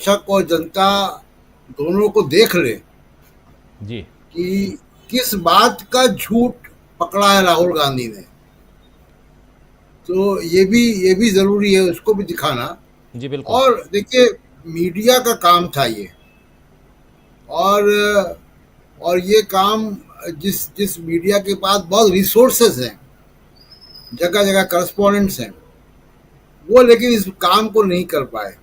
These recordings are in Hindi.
दर्शक और जनता दोनों को देख ले जी, कि किस बात का झूठ पकड़ा है राहुल गांधी ने। तो ये भी जरूरी है उसको भी दिखाना। जी, बिल्कुल। और देखिए, मीडिया का काम था ये। और और ये काम, जिस जिस मीडिया के पास बहुत रिसोर्सेस हैं, जगह जगह करस्पॉन्डेंट्स हैं, वो लेकिन इस काम को नहीं कर पाए।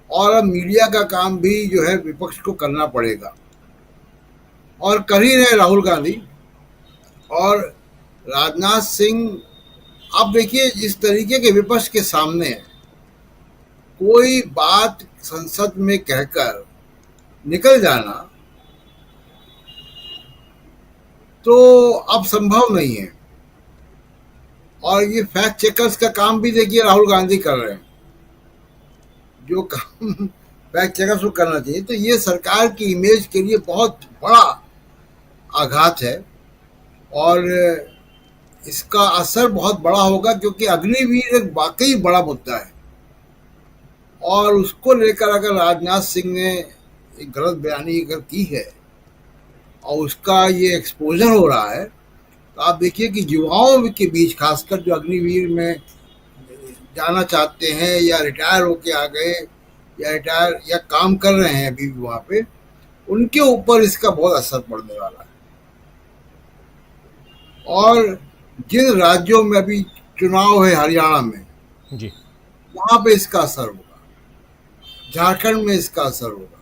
और अब मीडिया का काम भी जो है विपक्ष को करना पड़ेगा, और कर ही रहे राहुल गांधी और राजनाथ सिंह। अब देखिए, जिस तरीके के विपक्ष के सामने कोई बात संसद में कहकर निकल जाना तो अब संभव नहीं है। और ये फैक्ट चेकर्स का काम भी देखिए राहुल गांधी कर रहे हैं, जो काम फैक्ट चेकर्स को करना चाहिए। तो ये सरकार की इमेज के लिए बहुत बड़ा आघात है, और इसका असर बहुत बड़ा होगा, क्योंकि अग्निवीर एक वाकई बड़ा मुद्दा है। और उसको लेकर अगर राजनाथ सिंह ने एक गलत बयानी अगर की है और उसका ये एक्सपोजर हो रहा है, तो आप देखिए कि युवाओं के बीच, खासकर जो अग्निवीर में जाना चाहते हैं या रिटायर होके आ गए या रिटायर या काम कर रहे हैं अभी भी वहाँ पे, उनके ऊपर इसका बहुत असर पड़ने वाला है। और जिन राज्यों में अभी चुनाव है, हरियाणा में, जी, वहाँ पे इसका असर होगा, झारखंड में इसका असर होगा,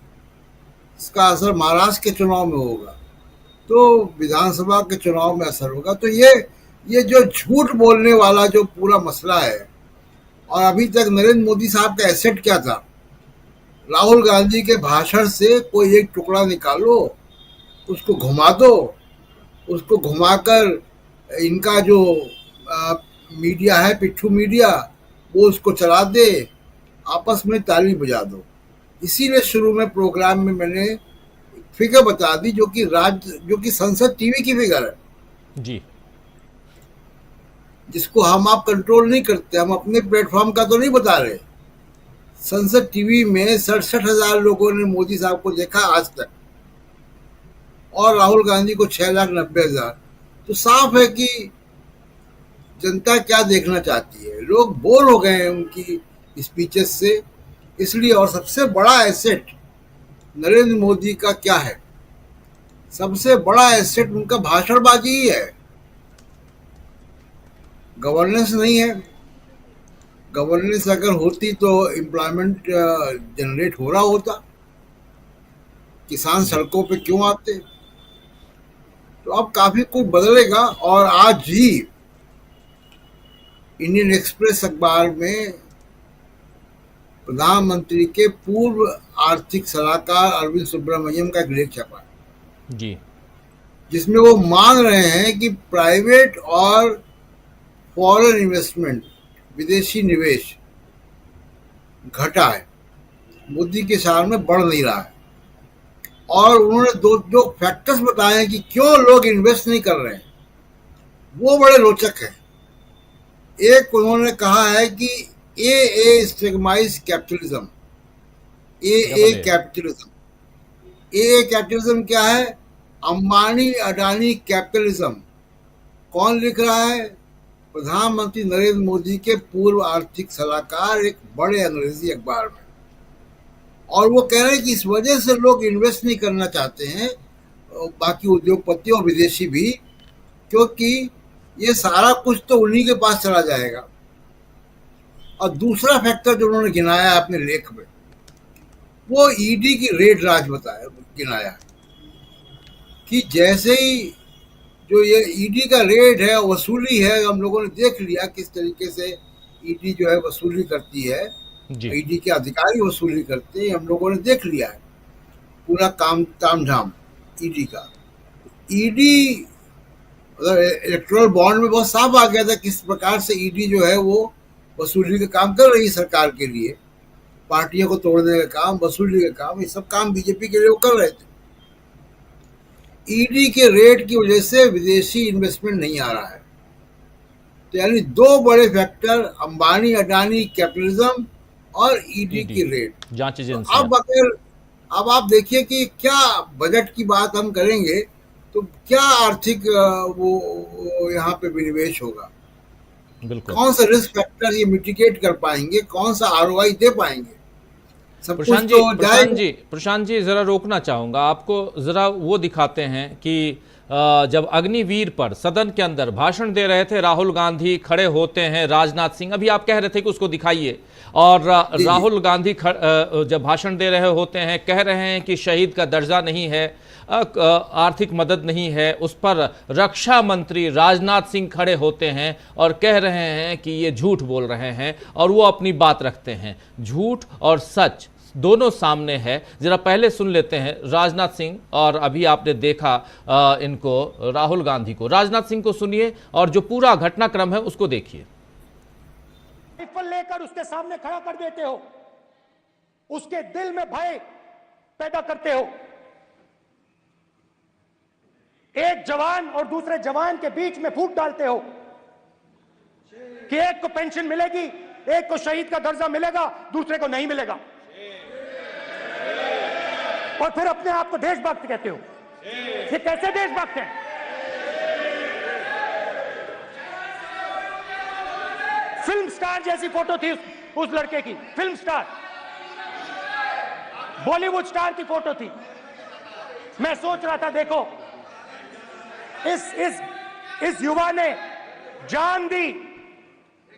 इसका असर महाराष्ट्र के चुनाव में होगा, तो विधानसभा के चुनाव में असर होगा। तो ये जो झूठ बोलने वाला जो पूरा मसला है, और अभी तक नरेंद्र मोदी साहब का एसेट क्या था? राहुल गांधी के भाषण से कोई एक टुकड़ा निकालो, उसको घुमा दो, उसको घुमाकर इनका जो आ, मीडिया है, पिट्ठू मीडिया, वो उसको चला दे, आपस में ताली बजा दो। इसीलिए शुरू में प्रोग्राम में मैंने फिगर बता दी, जो कि संसद टीवी की फिगर है, जी, जिसको हम आप कंट्रोल नहीं करते। हम अपने प्लेटफॉर्म का तो नहीं बता रहे। संसद टीवी में 67,000 लोगों ने मोदी साहब को देखा आज तक, और राहुल गांधी को 6,90,000। तो साफ है कि जनता क्या देखना चाहती है। लोग बोर हो गए हैं उनकी स्पीचेस से, इसलिए। और सबसे बड़ा एसेट नरेंद्र मोदी का क्या है? सबसे बड़ा एसेट उनका भाषणबाजी ही है, गवर्नेंस नहीं है। गवर्नेंस अगर होती तो एम्प्लॉयमेंट जनरेट हो रहा होता, किसान जी, सड़कों पे क्यों आते? तो अब काफी कुछ बदलेगा। और आज ही इंडियन एक्सप्रेस अखबार में प्रधानमंत्री के पूर्व आर्थिक सलाहकार अरविंद सुब्रमण्यम का एक लेख छपा, जी, जिसमें वो मान रहे हैं कि प्राइवेट और फॉरेन इन्वेस्टमेंट, विदेशी निवेश, घटा है, मोदी के शासन में बढ़ नहीं रहा है। और उन्होंने दो जो फैक्टर्स बताए हैं कि क्यों लोग इन्वेस्ट नहीं कर रहे हैं, वो बड़े रोचक है। एक उन्होंने कहा है कि A stigmatize capitalism. A double A. Capitalism, A capitalism क्या है? अंबानी अडानी कैपिटलिज्म। कौन लिख रहा है? प्रधानमंत्री नरेंद्र मोदी के पूर्व आर्थिक सलाहकार एक बड़े अंग्रेजी अखबार में। और वो कह रहे हैं कि इस वजह से लोग इन्वेस्ट नहीं करना चाहते हैं, बाकी उद्योगपति और विदेशी भी, क्योंकि ये सारा कुछ तो उन्हीं के पास चला जाएगा। और दूसरा फैक्टर जो उन्होंने गिनाया है अपने लेख में, वो ईडी की रेड राज बताया, गिनाया कि जैसे ही जो ये ईडी का रेड है, वसूली है, हम लोगों ने देख लिया किस तरीके से ईडी जो है वसूली करती है, जी, ईडी के अधिकारी वसूली करते हैं, हम लोगों ने देख लिया है पूरा काम ताम झाम ईडी का। ईडी इलेक्ट्रल बॉन्ड में बहुत साफ आ गया था किस प्रकार से ईडी जो है वो वसूली का काम कर रही है सरकार के लिए। पार्टियों को तोड़ने का काम, वसूली का काम, ये सब काम बीजेपी के लिए वो कर रहे थे। ईडी के रेट की वजह से विदेशी इन्वेस्टमेंट नहीं आ रहा है। तो यानी दो बड़े फैक्टर, अंबानी अडानी कैपिटलिज्म और ईडी की रेड। जांच तो एजेंसियां। अब आप देखिए कि क्या बजट की बात हम करेंगे तो क्या आर्थिक वो यहाँ पे विनिवेश होगा, बिल्कुल। कौन सा रिस्क फैक्टर ये मिटिगेट कर पाएंगे, कौन सा आरओआई दे पाएंगे, सब कुछ तो जाएगा। प्रशांत जी जरा रोकना चाहूंगा आपको, जरा वो दिखाते हैं कि जब अग्निवीर पर सदन के अंदर भाषण दे रहे थे राहुल गांधी, खड़े होते हैं राजनाथ सिंह, अभी आप कह रहे थे कि उसको दिखाइए, और जी जी राहुल गांधी जब भाषण दे रहे होते हैं कह रहे हैं कि शहीद का दर्जा नहीं है, आर्थिक मदद नहीं है, उस पर रक्षा मंत्री राजनाथ सिंह खड़े होते हैं और कह रहे हैं कि ये झूठ बोल रहे हैं, और वो अपनी बात रखते हैं। झूठ और सच दोनों सामने है। जरा पहले सुन लेते हैं राजनाथ सिंह, और अभी आपने देखा इनको, राहुल गांधी को। राजनाथ सिंह को सुनिए और जो पूरा घटनाक्रम है उसको देखिए। राइफल लेकर उसके सामने खड़ा कर देते हो, उसके दिल में भय पैदा करते हो। एक जवान और दूसरे जवान के बीच में फूट डालते हो कि एक को पेंशन मिलेगी, एक को शहीद का दर्जा मिलेगा, दूसरे को नहीं मिलेगा, और फिर अपने आप को देशभक्त कहते हो। ये कैसे देशभक्त हैं? फिल्म स्टार जैसी फोटो थी उस लड़के की, फिल्म स्टार, बॉलीवुड स्टार की फोटो थी। मैं सोच रहा था देखो इस युवा ने जान दी।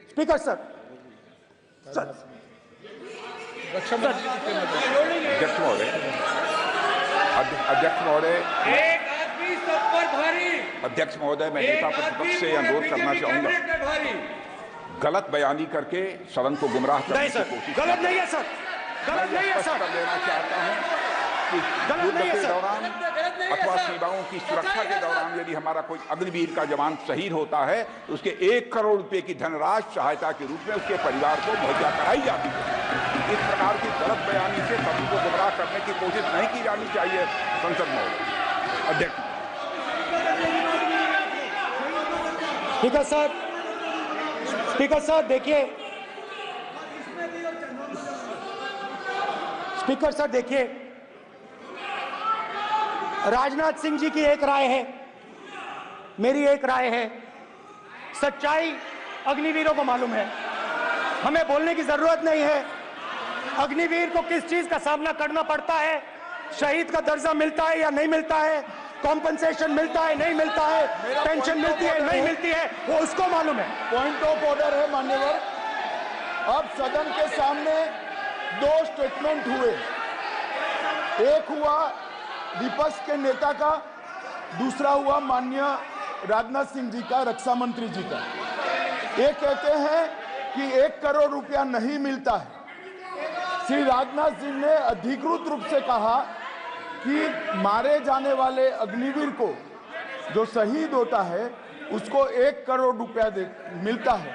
स्पीकर सर, अध्यक्ष महोदय, अध्यक्ष महोदय, एक आदमी सब पर भारी। अध्यक्ष महोदय, मैं नेता प्रतिपक्ष से अनुरोध करना चाहूंगा, गलत बयानी करके सदन को गुमराह करने की कोशिश। गलत नहीं है सर, गलत नहीं है सर। कर देना चाहता हूं कि युद्ध के दौरान अथवा सीमाओं की सुरक्षा के दौरान यदि हमारा कोई अग्निवीर का जवान शहीद होता है तो उसके 1 करोड़ रुपए की धनराशि सहायता के रूप में उसके परिवार को मुहैया कराई जाती है। इस प्रकार की गलत बयानी से सभी को गुमराह करने की कोशिश नहीं की जानी चाहिए। संसद महोदय, अध्यक्ष। स्पीकर सर, स्पीकर सर देखिए, स्पीकर सर देखिए, राजनाथ सिंह जी की एक राय है, मेरी एक राय है। सच्चाई अग्निवीरों को मालूम है, हमें बोलने की जरूरत नहीं है। अग्निवीर को किस चीज का सामना करना पड़ता है, शहीद का दर्जा मिलता है या नहीं मिलता है, कॉम्पनसेशन मिलता है नहीं मिलता है, पेंशन मिलती है नहीं मिलती है, वो उसको मालूम है। पॉइंट ऑफ ऑर्डर है मान्यवर। अब सदन के सामने 2 स्टेटमेंट हुए, एक हुआ विपक्ष के नेता का, दूसरा हुआ माननीय राजनाथ सिंह जी का, रक्षा मंत्री जी का। ये कहते हैं कि 1 करोड़ रुपया नहीं मिलता है। श्री राजनाथ सिंह ने अधिकृत रूप से कहा कि मारे जाने वाले अग्निवीर को जो शहीद होता है उसको 1 करोड़ रुपया मिलता है।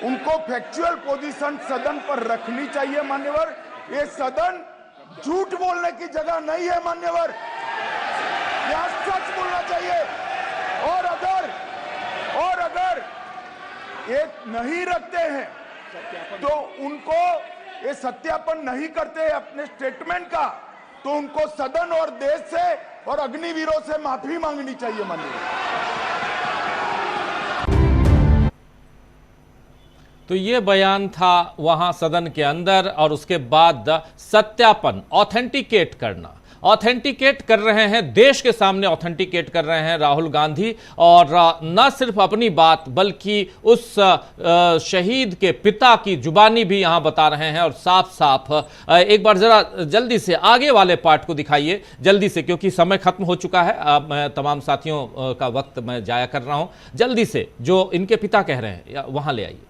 उनको फैक्चुअल पोजीशन सदन पर रखनी चाहिए मान्यवर। ये सदन झूठ बोलने की जगह नहीं है मान्यवर, यहाँ सच बोलना चाहिए। और अगर ये नहीं रखते हैं तो उनको ये सत्यापन नहीं करते अपने स्टेटमेंट का, तो उनको सदन और देश से और अग्निवीरों से माफी मांगनी चाहिए माननीय। तो ये बयान था वहां सदन के अंदर, और उसके बाद सत्यापन, ऑथेंटिकेट करना, ऑथेंटिकेट कर रहे हैं, देश के सामने ऑथेंटिकेट कर रहे हैं राहुल गांधी। और न सिर्फ अपनी बात बल्कि उस शहीद के पिता की जुबानी भी यहां बता रहे हैं, और साफ साफ एक बार जरा जल्दी से आगे वाले पार्ट को दिखाइए जल्दी से, क्योंकि समय खत्म हो चुका है। मैं तमाम साथियों का वक्त मैं जाया कर रहा हूं। जल्दी से जो इनके पिता कह रहे हैं वहां ले आइए।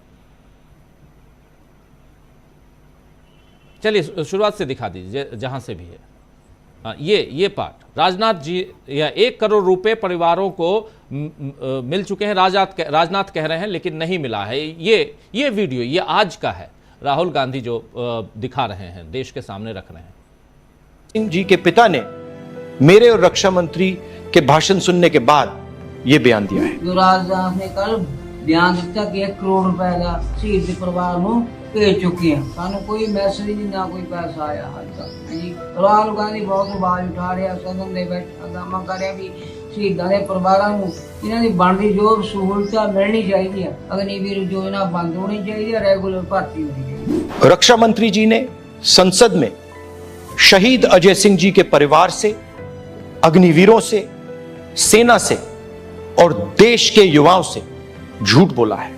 चलिए शुरुआत से दिखा दीजिए जहां से भी है। ये पार्ट, राजनाथ जी या 1 करोड़ रुपए परिवारों को मिल चुके हैं, राजनाथ कह रहे हैं, लेकिन नहीं मिला है। ये वीडियो ये आज का है, राहुल गांधी जो दिखा रहे हैं, देश के सामने रख रहे हैं। सिंह जी के पिता ने मेरे और रक्षा मंत्री के भाषण सुनने के बाद ये बयान दिया है। जो राजनाथ ने कल बयान दिया कि 1 करोड़ रुपए का शहीद परिवार को भेज चुके हैं, सानू कोई मैसेज नहीं, ना कोई पैसा आया हाल तक जी। राहुल गांधी बहुत आवाज उठा रहा, सदन दे बैठ हंगामा कर रहा भी शहीदां दे परिवारां नूं इन्हां दी बनदी जो सहूलतां मिलनी चाहिए, अग्निवीर योजना बंद होनी चाहिए, रेगुलर भर्ती होनी चाहिए। रक्षा मंत्री जी ने संसद में शहीद अजय सिंह जी के परिवार से, अग्निवीरों से, सेना से और देश के युवाओं से झूठ बोला है।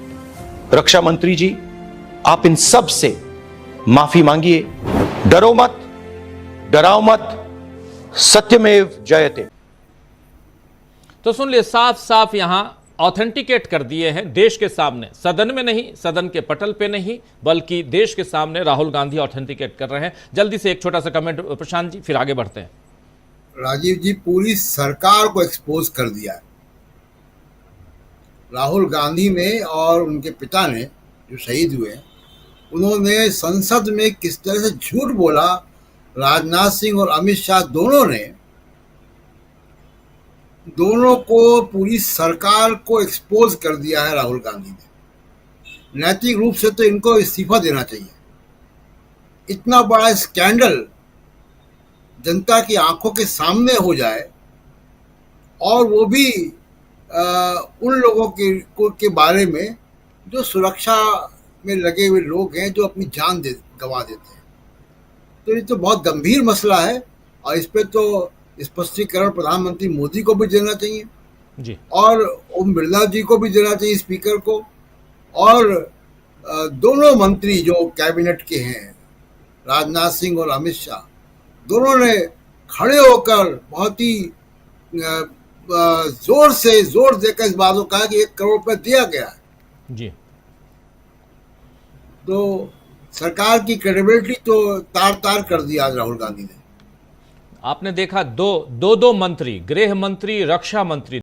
रक्षा मंत्री जी, आप इन सब से माफी मांगिए। डरो मत, डराओ मत, सत्यमेव जयते। तो सुन लिए, साफ साफ यहां ऑथेंटिकेट कर दिए हैं देश के सामने, सदन में नहीं, सदन के पटल पे नहीं, बल्कि देश के सामने राहुल गांधी ऑथेंटिकेट कर रहे हैं। जल्दी से एक छोटा सा कमेंट प्रशांत जी, फिर आगे बढ़ते हैं। राजीव जी, पूरी सरकार को एक्सपोज कर दिया है राहुल गांधी ने और उनके पिता ने, जो शहीद हुए। उन्होंने संसद में किस तरह से झूठ बोला, राजनाथ सिंह और अमित शाह दोनों को, पूरी सरकार को एक्सपोज कर दिया है राहुल गांधी ने। नैतिक रूप से तो इनको इस्तीफा देना चाहिए। इतना बड़ा स्कैंडल जनता की आंखों के सामने हो जाए, और वो भी उन लोगों के बारे में जो सुरक्षा में लगे हुए लोग हैं, जो अपनी जान गंवा देते हैं। तो ये तो बहुत गंभीर मसला है, और इस पे तो स्पष्टीकरण प्रधानमंत्री मोदी को भी देना चाहिए जी, और ओम बिरला जी को भी देना चाहिए, स्पीकर को, और दोनों मंत्री जो कैबिनेट के हैं, राजनाथ सिंह और अमित शाह, दोनों ने खड़े होकर बहुत ही जोर देकर इस बात को कहा कि 1 करोड़ रुपए दिया गया है जी। तो सरकार की क्रेडिबिलिटी तो तार कर दी आज राहुल गांधी ने। आपने देखा दो मंत्री, गृह मंत्री, रक्षा मंत्री,